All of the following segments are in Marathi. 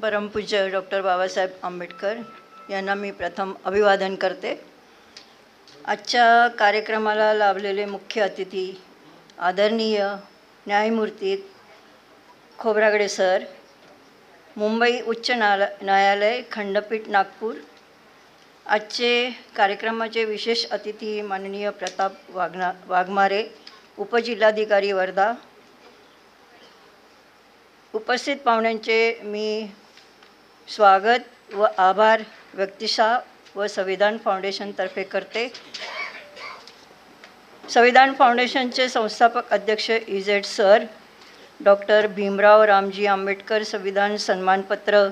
परमपूज्य डॉक्टर बाबासाहेब आंबेडकर यांना मी प्रथम अभिवादन करते. आजच्या कार्यक्रमाला लाभलेले मुख्य अतिथी आदरणीय न्यायमूर्ती खोब्रागडे सर, मुंबई उच्च न्यायालय खंडपीठ नागपूर. आजचे कार्यक्रमाचे विशेष अतिथी माननीय प्रताप वाघमारे, उपजिल्हाधिकारी वर्धा. उपस्थित पाहुण्यांचे मी स्वागत व आभार व्यक्तिशः व संविधान फाउंडेशनतर्फे करते. संविधान फाउंडेशनचे संस्थापक अध्यक्ष EZ sir, doctor Bhimrao Ramji Ambedkar संविधान सन्मानपत्र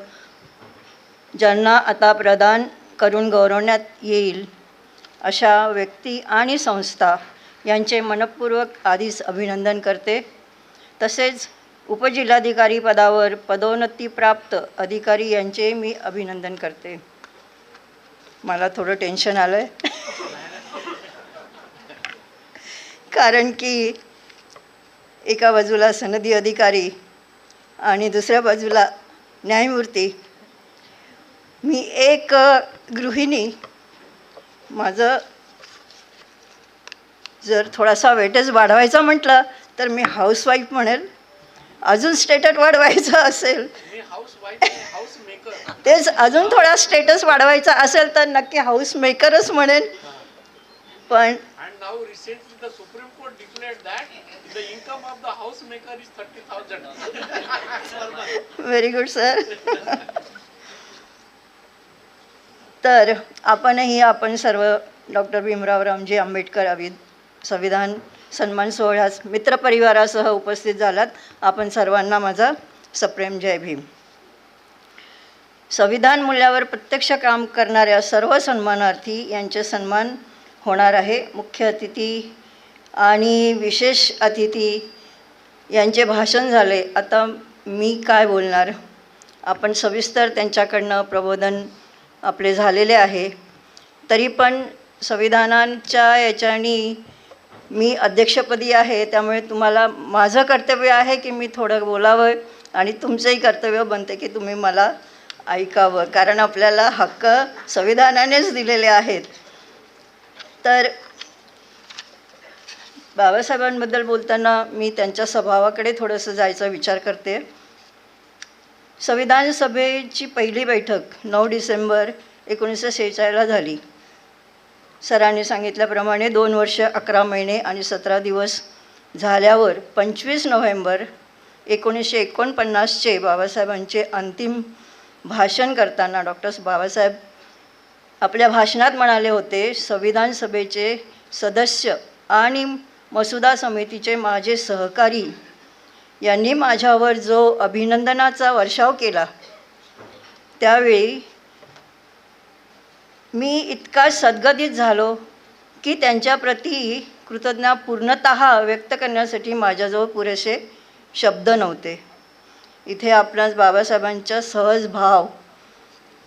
ज्यांना आता प्रदान करून गौरवण्यात येईल अशा व्यक्ती आणि संस्था यांचे मनपूर्वक आधीच अभिनंदन करते. तसेच उपजिल्हाधिकारी पदावर पदोन्नतीप्राप्त अधिकारी यांचे मी अभिनंदन करते. मला थोडं टेन्शन आलं आहे कारण की एका बाजूला सनदी अधिकारी आणि दुसऱ्या बाजूला न्यायमूर्ती. मी एक गृहिणी, माझं जर थोडासा वेटेज वाढवायचा म्हटलं तर मी हाऊसवाईफ म्हणेल. अजून स्टेटस वाढवायचं असेल, तेच अजून थोडा स्टेटस वाढवायचा असेल तर नक्की हाऊस मेकरच म्हणेन. पण Supreme Court declared that the income of the housemaker is 30,000. Very good, sir. तर आपण सर्व डॉक्टर भीमराव रामजी आंबेडकर संविधान सन्मान सोहळ्यास मित्रपरिवारासह उपस्थित झालात. आपण सर्वांना माझा सप्रेम जय भीम. संविधान मूल्यावर प्रत्यक्ष काम करणाऱ्या सर्व सन्मानार्थी यांचे सन्मान होणार आहे. मुख्य अतिथी आणि विशेष अतिथी यांचे भाषण झाले. आता मी काय बोलणार, आपण सविस्तर त्यांच्याकडनं प्रबोधन आपले झालेले आहे. तरी पण संविधानाच्या याच्यानी मी अध्यक्षपदी आहे, त्यामुळे तुम्हाला माझं कर्तव्य आहे की मी थोडं बोलावं आणि तुमचंही कर्तव्य बनते की तुम्ही मला ऐकावं, कारण आपल्याला हक्क संविधानानेच दिलेले आहेत. तर बाबासाहेबांबद्दल बोलताना मी त्यांच्या स्वभावाकडे थोडंसं जायचा विचार करते. संविधान सभेची पहिली बैठक 9 डिसेंबर 1946ला झाली. सरांनी सांगितल्याप्रमाणे 2 वर्ष 11 महिने आणि 17 दिवस झाल्यावर 25 नोव्हेंबर 1949चे बाबासाहेबांचे अंतिम भाषण करताना डॉक्टर बाबासाहेब आपल्या भाषणात म्हणाले होते, संविधान सभेचे सदस्य आणि मसुदा समितीचे माझे सहकारी यांनी माझ्यावर जो अभिनंदनाचा वर्षाव केला त्यावेळी मी इतका सद्गदित झालो की त्यांच्याप्रती कृतज्ञता पूर्णतः व्यक्त करण्यासाठी माझ्याजवळ पुरेसे शब्द नव्हते. इथे आपणास बाबासाहेबांचा सहज भाव,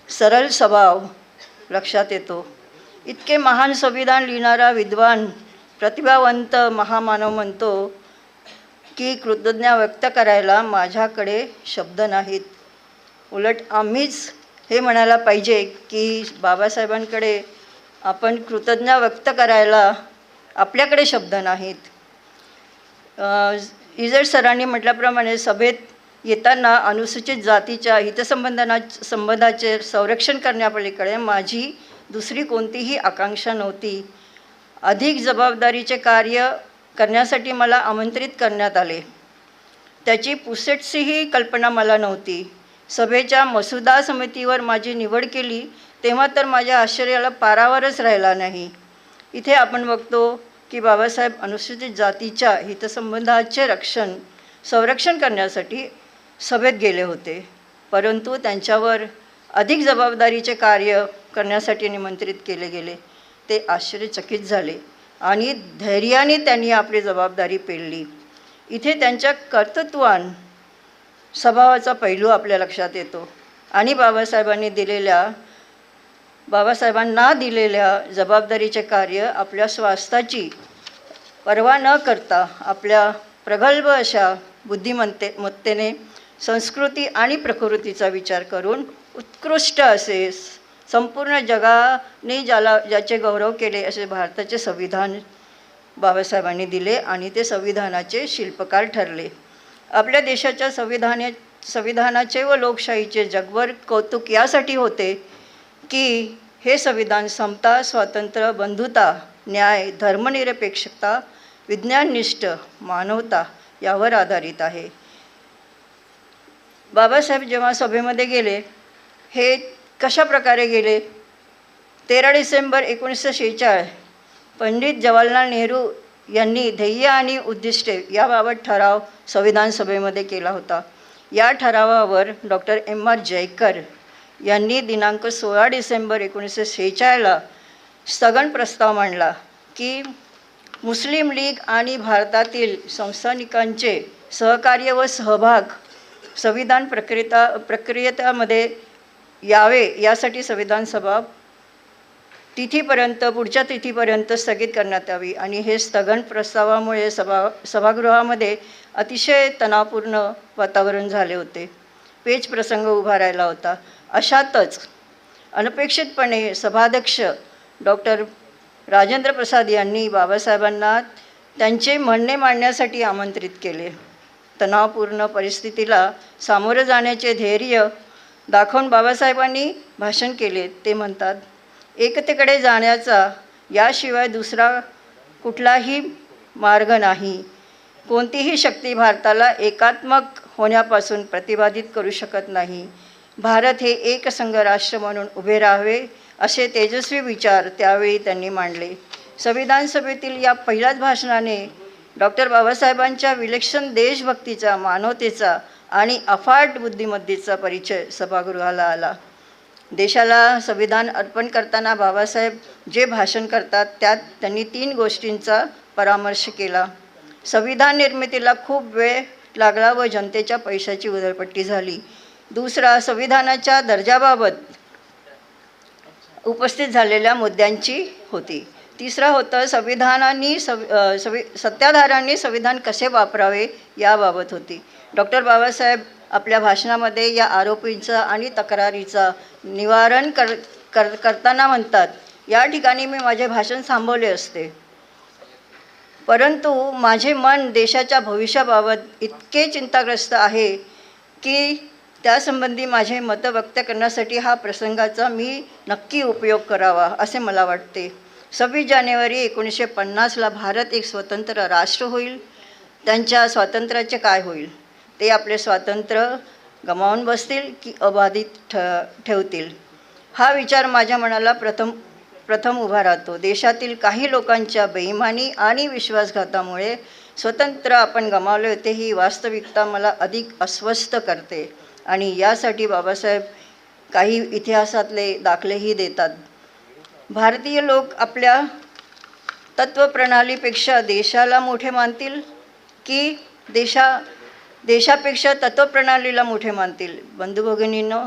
सरळ स्वभाव लक्षात येतो. इतके महान संविधान लिहिणारा विद्वान, प्रतिभावंत महामानव म्हणतो की कृतज्ञता व्यक्त करायला माझ्याकडे शब्द नाहीत. उलट आम्हीच हे म्हणायला पाहिजे की बाबासाहेबांकडे आपण कृतज्ञता व्यक्त करायला आपल्याकडे शब्द नाहीत. इजेड सरांनी म्हटल्याप्रमाणे सभेत येताना अनुसूचित जातीच्या हितसंबंधाचे संरक्षण करण्यापलीकडे माझी दुसरी कोणतीही आकांक्षा नव्हती. अधिक जबाबदारीचे कार्य करण्यासाठी मला आमंत्रित करण्यात आले. त्याची पुसटशीही कल्पना मला नव्हती. सभेच्या मसुदा समितीवर माझी निवड केली तेव्हा तर माझ्या आश्चर्याला पारावरच राहिला नाही. इथे आपण बघतो की बाबासाहेब अनुसूचित जातीच्या हितसंबंधाचे संरक्षण करण्यासाठी सभेत गेले होते, परंतु त्यांच्यावर अधिक जबाबदारीचे कार्य करण्यासाठी निमंत्रित केले गेले. ते आश्चर्यचकित झाले आणि धैर्याने त्यांनी आपली जबाबदारी पेलली. इथे त्यांच्या कर्तृत्वान स्वभावाचा पैलू आपल्या लक्षात येतो आणि बाबासाहेबांना दिलेल्या जबाबदारीचे कार्य आपल्या स्वास्थ्याची पर्वा न करता आपल्या प्रगल्भ अशा बुद्धिमत्तेने संस्कृती आणि प्रकृतीचा विचार करून उत्कृष्ट असे संपूर्ण जगाने ज्याचे गौरव केले असे भारताचे संविधान बाबासाहेबांनी दिले आणि ते संविधानाचे शिल्पकार ठरले. आपल्या देशाच्या संविधानाचे व लोकशाहीचे जगभर कौतुक यासाठी होते की हे संविधान समता, स्वातंत्र्य, बंधुता, न्याय, धर्मनिरपेक्षता, विज्ञाननिष्ठ, मानवता यावर आधारित आहे. बाबासाहेब जेव्हा सभेमध्ये गेले, हे कशा प्रकारे गेले? 13 डिसेंबर 1946 पंडित जवाहरलाल नेहरू यांनी ध्येय आणि उद्दिष्टे याबाबत ठराव संविधान सभेमध्ये केला होता. या ठरावावर डॉक्टर M.R. जयकर यांनी दिनांक 16 डिसेंबर 1946 स्थगन प्रस्ताव मांडला की मुस्लिम लीग आणि भारतातील संस्थानिकांचे सहकार्य व सहभाग संविधान प्रक्रियेमध्ये यावे यासाठी संविधान सभा पुढच्या तिथीपर्यंत स्थगित करण्यात यावी. आणि हे स्थगन प्रस्तावामुळे सभागृहामध्ये अतिशय तणावपूर्ण वातावरण झाले होते. पेच प्रसंग उभा राहिला होता. अशातच अनपेक्षितपणे सभाध्यक्ष डॉक्टर राजेंद्र प्रसाद यांनी बाबासाहेबांना त्यांचे म्हणणे मांडण्यासाठी आमंत्रित केले. तणावपूर्ण परिस्थितीला सामोरं जाण्याचे धैर्य दाखवून बाबासाहेबांनी भाषण केले. ते म्हणतात, एकतेकडे जाण्याचा याशिवाय दुसरा कुठलाही मार्ग नाही. कोणतीही शक्ती भारताला एकात्मक होण्यापासून प्रतिबंधित करू शकत नाही. भारत हे एकसंघ राष्ट्र म्हणून उभे राहावे असे तेजस्वी विचार त्यावेळी त्यांनी मांडले. संविधान सभेतील या पहिल्याच भाषणाने डॉक्टर बाबासाहेबांच्या विलक्षण देशभक्तीचा, मानवतेचा आणि अफाट बुद्धिमत्तेचा परिचय सभागृहाला आला. देशाला संविधान अर्पण करताना बाबासाहेब जे भाषण करतात त्यात त्यांनी 3 गोष्टींचा परामर्श केला. संविधान निर्मितीला खूप वेळ लागला व जनतेच्या पैशाची उधळपट्टी झाली. दुसरा, संविधानाच्या दर्जाबाबत उपस्थित झालेल्या मुद्द्यांची होती. तिसरा होतं सत्ताधाऱ्यांनी संविधान कसे वापरावे याबाबत होती. डॉक्टर बाबासाहेब आपल्या भाषणामध्ये या आरोपींचा आणि तक्रारीचा निवारण करताना म्हणतात, या ठिकाणी मी माझे भाषण थांबवले असते, परंतु माझे मन देशाच्या भविष्याबाबत इतके चिंताग्रस्त आहे की त्यासंबंधी माझे मत व्यक्त करण्यासाठी हा प्रसंगाचा मी नक्की उपयोग करावा असे मला वाटते. 26 जानेवारी 1950ला भारत एक स्वतंत्र राष्ट्र होईल. त्यांच्या स्वातंत्र्याचे काय होईल? ते आपले स्वातंत्र्य गमावून बसतील की अबाधित ठेवतील? हा विचार माझ्या मनाला प्रथम उभा राहतो. देशातील काही लोकांच्या बेईमानी आणि विश्वासघातामुळे स्वतंत्र आपण गमावले होते ही वास्तविकता मला अधिक अस्वस्थ करते. आणि यासाठी बाबासाहेब काही इतिहासातले दाखलेही देतात. भारतीय लोक आपल्या तत्त्वप्रणालीपेक्षा देशाला मोठे मानतील की देशापेक्षा तत्त्वप्रणालीला मोठे मानतील? बंधुभगिनींनो,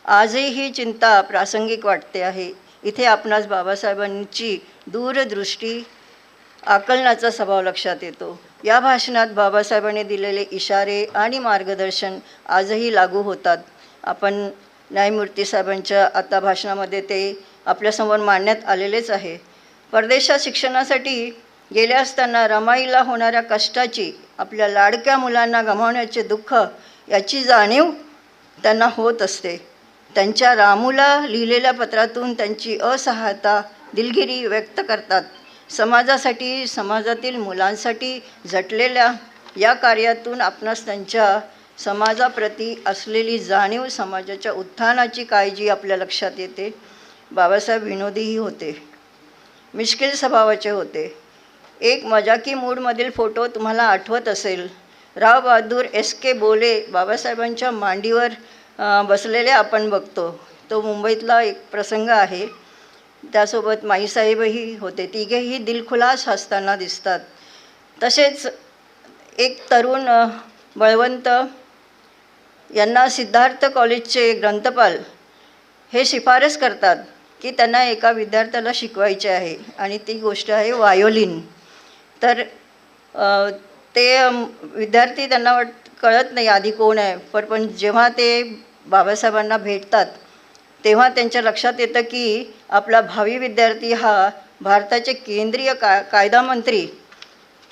आजही ही चिंता प्रासंगिक वाटते आहे. इथे आपणास बाबासाहेबांची दूरदृष्टी, आकलनाचा स्वभाव लक्षात येतो. या भाषणात बाबासाहेबांनी दिलेले इशारे आणि मार्गदर्शन आजही लागू होतात. आपण न्यायमूर्ती साहेबांच्या आता भाषणामध्ये ते आपल्यासमोर मांडण्यात आलेलेच आहे. परदेशात शिक्षणासाठी गेले असताना रमाईला होणाऱ्या कष्टाची, आपल्या लाडक्या मुलांना गमावण्याचे दुःख याची जाणीव त्यांना होत असते. त्यांच्या रामूला लिहिलेल्या पत्रातून त्यांची असहायता, दिलगिरी व्यक्त करतात. समाजासाठी, समाजातील मुलांसाठी झटलेल्या या कार्यातून आपणास त्यांच्या समाजाप्रती असलेली जाणीव, समाजाच्या उत्थानाची काळजी आपल्या लक्षात येते. बाबासाहेब विनोदीही होते, मिश्किल स्वभावाचे होते. एक मजाकी मूडमधील फोटो तुम्हाला आठवत असेल. राव बहादूर S.K. बोले बाबासाहेबांच्या मांडीवर बसलेले आपण बघतो. तो मुंबईतला एक प्रसंग आहे. त्यासोबत माईसाहेबही होते. तिघेही दिलखुलास हसताना दिसतात. तसेच एक तरुण बळवंत यांना सिद्धार्थ कॉलेजचे ग्रंथपाल हे शिफारस करतात की त्यांना एका विद्यार्थ्याला शिकवायचे आहे आणि ती गोष्ट आहे व्हायोलिन. तर विद्यार्थी त्यांना कळत नाही आधी कोण आहे, पण जेव्हा ते बाबासाहेबांना भेटतात तेव्हा त्यांच्या लक्षात येतं की आपला भावी विद्यार्थी हा भारताचे केंद्रीय कायदा मंत्री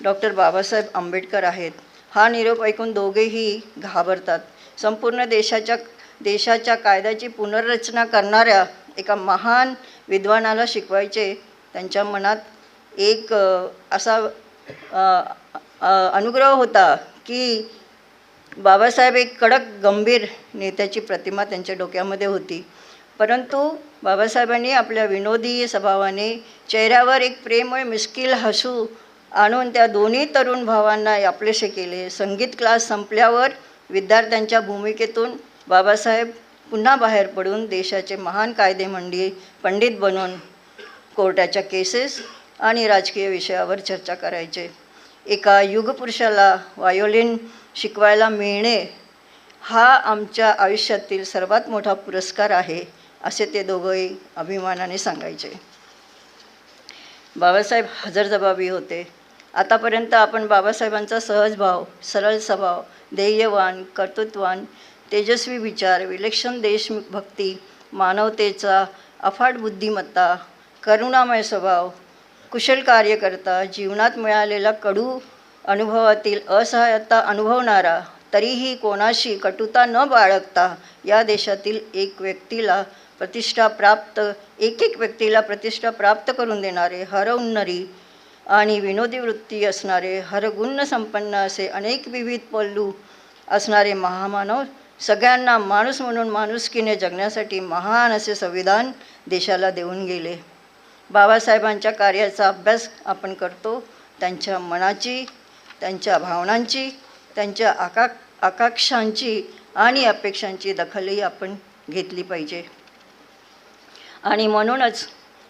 डॉक्टर बाबासाहेब आंबेडकर आहेत. हा निरोप ऐकून दोघेही घाबरतात. संपूर्ण देशाच्या कायद्याची पुनर्रचना करणाऱ्या एका महान विद्वानाला शिकवायचे त्यांच्या मनात एक असा अनुग्रह होता की बाबासाहेब एक कडक गंभीर नेत्याची प्रतिमा त्यांच्या डोक्यामध्ये होती. परंतु बाबासाहेबांनी आपल्या विनोदी स्वभावाने चेहऱ्यावर एक प्रेमळ मिश्किल हसू आणून त्या दोन्ही तरुण भावांना आपलेसे केले. संगीत क्लास संपल्यावर विद्यार्थ्यांच्या भूमिकेतून बाबासाहेब पुन्हा बाहेर पडून देशाचे महान पंडित बनून कोर्टाच्या केसेस आणि राजकीय विषयावर चर्चा करायचे. एका युगपुरुषाला व्हायोलिन शिकवायला मिळणे हा आमच्या आयुष्यातील सर्वात मोठा पुरस्कार आहे, असे ते दोघंही अभिमानाने सांगायचे. बाबासाहेब हजरजबाबी होते. आतापर्यंत आपण बाबासाहेबांचा सहज भाव, सरळ स्वभाव, ध्येयवान, कर्तृत्ववान, तेजस्वी विचार, विलक्षण देशभक्ती, मानवतेचा अफाट बुद्धिमत्ता, करुणामय स्वभाव, कुशल कार्यकर्ता, जीवनात मिळालेला कडू अनुभवातील असहायता अनुभवणारा, तरीही कोणाशी कटुता न बाळगता या देशातील एक व्यक्तीला प्रतिष्ठा प्राप्त करून देणारे, हरहुन्नरी आणि विनोदी वृत्ती असणारे, हरगुण संपन्न असे अनेक विविध पैलू असणारे महामानव, सगळ्यांना माणूस म्हणून माणुसकीने जगण्यासाठी महान असे संविधान देशाला देऊन गेले. बाबासाहेबांच्या कार्याचा अभ्यास आपण करतो. त्यांच्या मनाची, त्यांच्या भावनांची, त्यांच्या आकांक्षांची आणि अपेक्षांची दखलही आपण घेतली पाहिजे. आणि म्हणूनच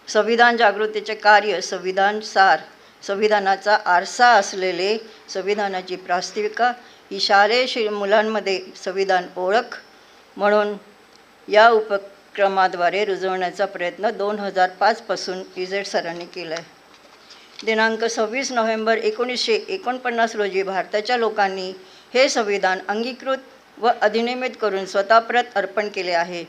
संविधान जागृतीचे कार्य, संविधान सार, संविधानाचा आरसा असलेले संविधानाची प्रास्ताविका ही शालेय मुलांमध्ये संविधान ओळख म्हणून या उपक्रमाद्वारे रुजवण्याचा प्रयत्न 2005 पासून इजेड सरांनी केला आहे. दिनांक 26 नोव्हेंबर 1949 रोजी भारताच्या लोकांनी हे संविधान अंगीकृत व अधिनियमित करून स्वतःप्रत अर्पण केले आहे.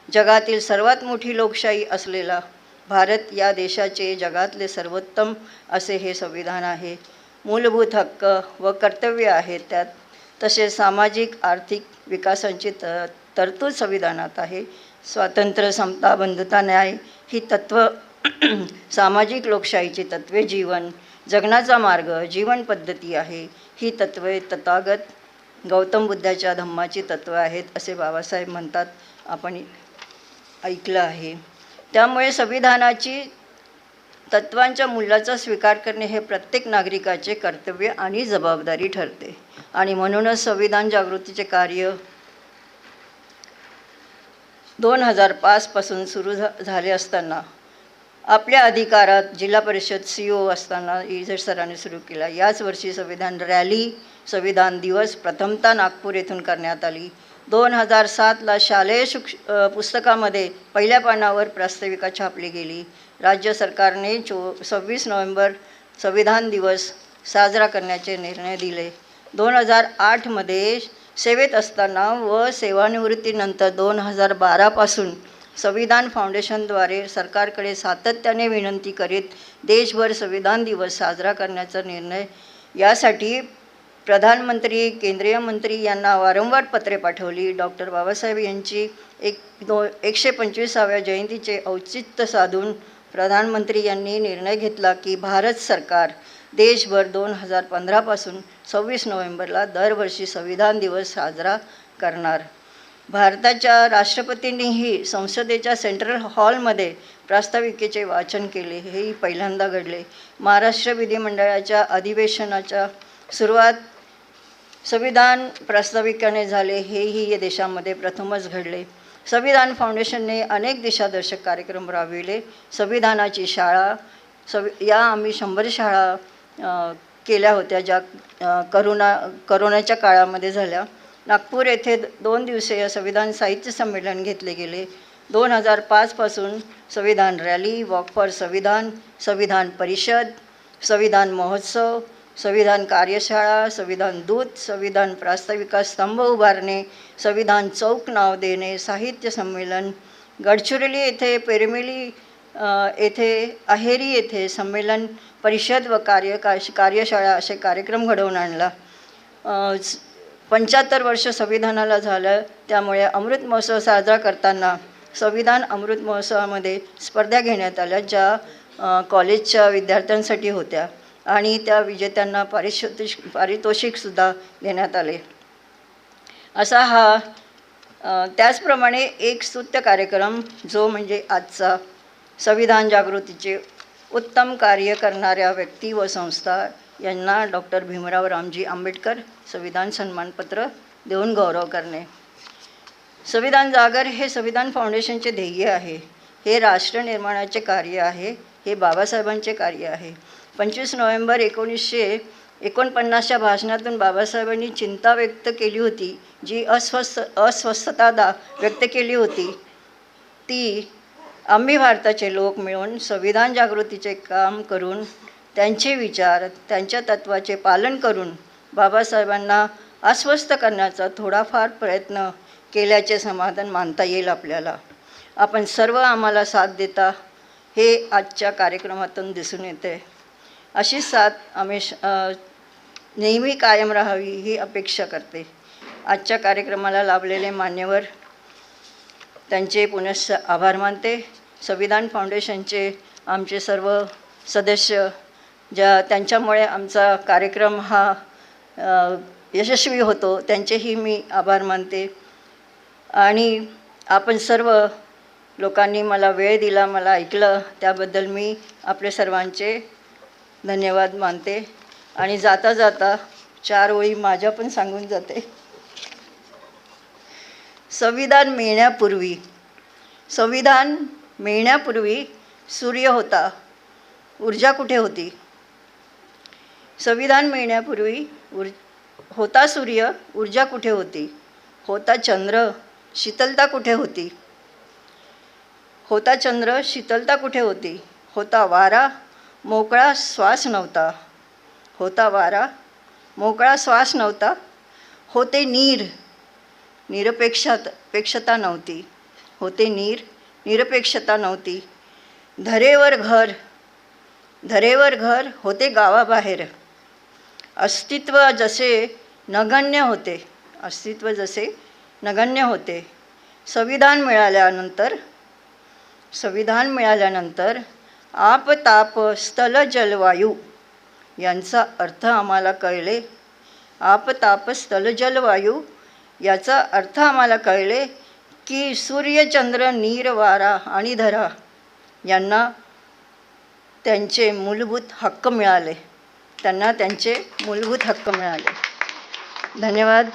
जगातील सर्वात मोठी लोकशाही असलेला भारत या देशाचे जगातले सर्वोत्तम असे हे संविधान आहे. मूलभूत हक्क व कर्तव्य आहेत त्यात, तसेच सामाजिक आर्थिक विकासांची तरतूद संविधानात आहे. स्वातंत्र्य, समता, बंधुता, न्याय ही तत्त्व सामाजिक लोकशाहीची तत्त्वे, जीवन जगण्याचा मार्ग, जीवन पद्धती आहे. ही तत्त्वे तथागत गौतम बुद्धाच्या धम्माची तत्त्वे आहेत असे बाबासाहेब म्हणतात, आपण ऐकलं आहे. त्यामुळे संविधानाची तत्त्वांच्या मूल्याचा स्वीकार करणे हे प्रत्येक नागरिकाचे कर्तव्य आणि जबाबदारी ठरते. आणि म्हणूनच संविधान जागृतीचे कार्य 2005 पासून सुरू झाले असताना आपल्या अधिकारात जिल्हा परिषद CO असताना इजेड सरांनी सुरू केला. याच वर्षी संविधान रॅली, संविधान दिवस प्रथमतः नागपूर येथून करण्यात आली. 2007ला शालेय पुस्तकामध्ये पहिल्या पानावर प्रास्ताविका छापली गेली. राज्य सरकारने 26 नोव्हेंबर संविधान दिवस साजरा करण्याचे निर्णय दिले. 2008मध्ये सेवेत असताना व सेवानिवृत्तीनंतर 2012 पासून संविधान फाउंडेशनद्वारे सरकारकडे सातत्याने विनंती करीत देशभर संविधान दिवस साजरा करण्याचा निर्णय यासाठी प्रधानमंत्री, केंद्रीय मंत्री यांना वारंवार पत्रे पाठवली. डॉक्टर बाबासाहेब यांची 125व्या जयंतीचे औचित्य साधून प्रधानमंत्री यांनी निर्णय घेतला की भारत सरकार देशभर 2015 पासून 26 नोव्हेंबरला दरवर्षी संविधान दिवस साजरा करणार. भारताच्या राष्ट्रपतींनीही संसदेच्या सेंट्रल हॉलमध्ये प्रास्ताविकेचे वाचन केले, हेही पहिल्यांदा घडले. महाराष्ट्र विधिमंडळाच्या अधिवेशनाच्या सुरुवात संविधान प्रास्ताविकाने झाले, हेही या देशामध्ये प्रथमच घडले. संविधान फाउंडेशनने अनेक दिशादर्शक कार्यक्रम राबविले. संविधानाची शाळा आम्ही 100 शाळा केल्या होत्या, ज्या करोनाच्या काळामध्ये झाल्या. नागपूर येथे 2 दिवसीय संविधान साहित्य संमेलन घेतले गेले. 2005 पासून संविधान रॅली, वॉक फॉर संविधान, संविधान परिषद, संविधान महोत्सव, संविधान कार्यशाळा, संविधान दूत, संविधान प्रास्ताविका स्तंभ उभारणे, संविधान चौक नाव देणे, साहित्य संमेलन, गडचिरोली येथे, पेरमिली येथे, अहेरी येथे संमेलन परिषद व कार्यशाळा असे कार्यक्रम घडवून आणला. 75 वर्ष संविधानाला झालं, त्यामुळे अमृत महोत्सव साजरा करताना संविधान अमृत महोत्सवामध्ये स्पर्धा घेण्यात आल्या, ज्या कॉलेजच्या विद्यार्थ्यांसाठी होत्या आणि त्या विजेत्यांना पारितोषिकसुद्धा देण्यात आले. असा हा त्याचप्रमाणे एक स्तुत्य कार्यक्रम जो म्हणजे आजचा संविधान जागृतीचे उत्तम कार्य करणाऱ्या व्यक्ती व संस्था यांना डॉक्टर भीमराव रामजी आंबेडकर संविधान सन्मानपत्र देऊन गौरव करणे. संविधान जागर हे संविधान फाउंडेशनचे ध्येय आहे. हे राष्ट्र निर्माणाचे कार्य आहे. हे बाबासाहेबांचे कार्य आहे. 25 नोव्हेंबर 1949च्या भाषणातून बाबासाहेबांनी चिंता व्यक्त केली होती, जी अस्वस्थता व्यक्त केली होती, ती आम्ही भारताचे लोक मिळून संविधान जागृतीचे काम करून त्यांचे विचार, त्यांच्या तत्त्वाचे पालन करून बाबासाहेबांना आश्वस्त करण्याचा थोडाफार प्रयत्न केल्याचे समाधान मानता येईल आपल्याला. आपण सर्व आम्हाला साथ देता हे आजच्या कार्यक्रमातून दिसून येते. अशी साथ आम्ही नेहमी कायम राहावी ही अपेक्षा करते. आजच्या कार्यक्रमाला लाभलेले मान्यवर त्यांचे पुनश्च आभार मानते. संविधान फाउंडेशनचे आमचे सर्व सदस्य त्यांच्यामुळे आमचा कार्यक्रम हा यशस्वी होतो, त्यांचेही मी आभार मानते. आणि आपण सर्व लोकांनी मला वेळ दिला, मला ऐकलं, त्याबद्दल मी आपले सर्वांचे धन्यवाद मानते. आणि जाता जाता 4 ओळी माझ्या पण सांगून जाते. संविधान मिळण्यापूर्वी सूर्य होता, ऊर्जा कुठे होती? संविधान मिळण्यापूर्वी होता सूर्य, ऊर्जा कुठे होती? होता चंद्र, शीतलता कुठे होती? होता चंद्र, शीतलता कुठे होती? होता वारा, मोकळा श्वास नव्हता. होता वारा, मोकळा श्वास नव्हता. होते नीर, निरपेक्षता नव्हती. होते नीर, निरपेक्षता नव्हती. धरेवर घर होते गावाबाहेर. अस्तित्व जसे नगण्य होते. संविधान मिळाल्यानंतर आपताप स्थल जलवायू यांचा अर्थ आम्हाला कळले. आपताप स्थल जलवायू याचा अर्थ आम्हाला कळले की सूर्य, चंद्र, नीर, वारा आणि धरा यांना त्यांचे मूलभूत हक्क मिळाले. धन्यवाद.